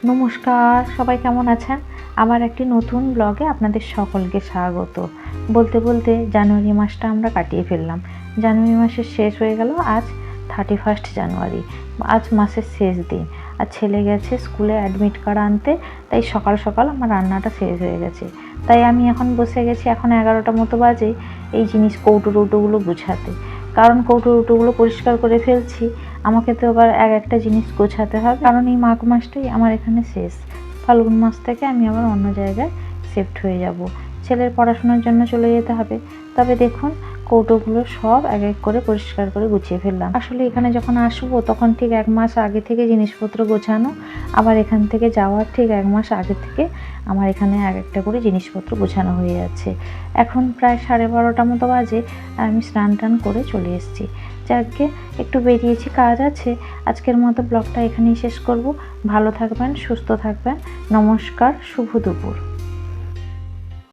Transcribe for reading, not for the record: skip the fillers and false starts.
নমস্কার, সবাই কেমন আছেন? আমার একটি নতুন ব্লগে আপনাদের সকলকে স্বাগত। বলতে বলতে জানুয়ারি মাসটা আমরা কাটিয়ে ফেললাম। জানুয়ারি মাসের শেষ হয়ে গেল, আজ 31 জানুয়ারি। আজ মাসের শেষ দিন। আর ছেলে গেছে স্কুলে অ্যাডমিট কার্ড আনতে, তাই সকাল সকাল আমার রান্নাটা শেষ হয়ে গেছে। তাই আমি এখন বসে গেছি, এখন 11টা মতো বাজে, এই কৌটো-টৌটোগুলো গুছাতে। কারণ কৌটো-টৌটোগুলো পরিষ্কার করে ফেলছি, আমাকে তো আবার একটা জিনিস গোছাতে হবে, কারণ এই মাঘ মাসটাই আমার এখানে শেষ। ফাল্গুন মাস থেকে আমি আবার অন্য জায়গায় শিফট হয়ে যাব, ছেলের পড়াশোনার জন্য চলে যেতে হবে। তবে দেখুন, কৌটোগুলো সব এক এক করে পরিষ্কার করে গুছিয়ে ফেললাম। আসলে এখানে যখন আসবো তখন ঠিক 1 মাস আগে থেকে জিনিসপত্র গোছানো, আবার এখান থেকে যাওয়ার ঠিক 1 মাস আগে থেকে আমার এখানে একটা করে জিনিসপত্র গোছানো হয়ে যাচ্ছে। এখন প্রায় 12:30 মতো বাজে, আর আমি স্নান টান করে চলে এসেছি। যাকে একটু বেরিয়েছি, কাজ আছে। আজকের মতো ব্লগটা এখানেই শেষ করব। ভালো থাকবেন, সুস্থ থাকবেন। নমস্কার, শুভ দুপুর।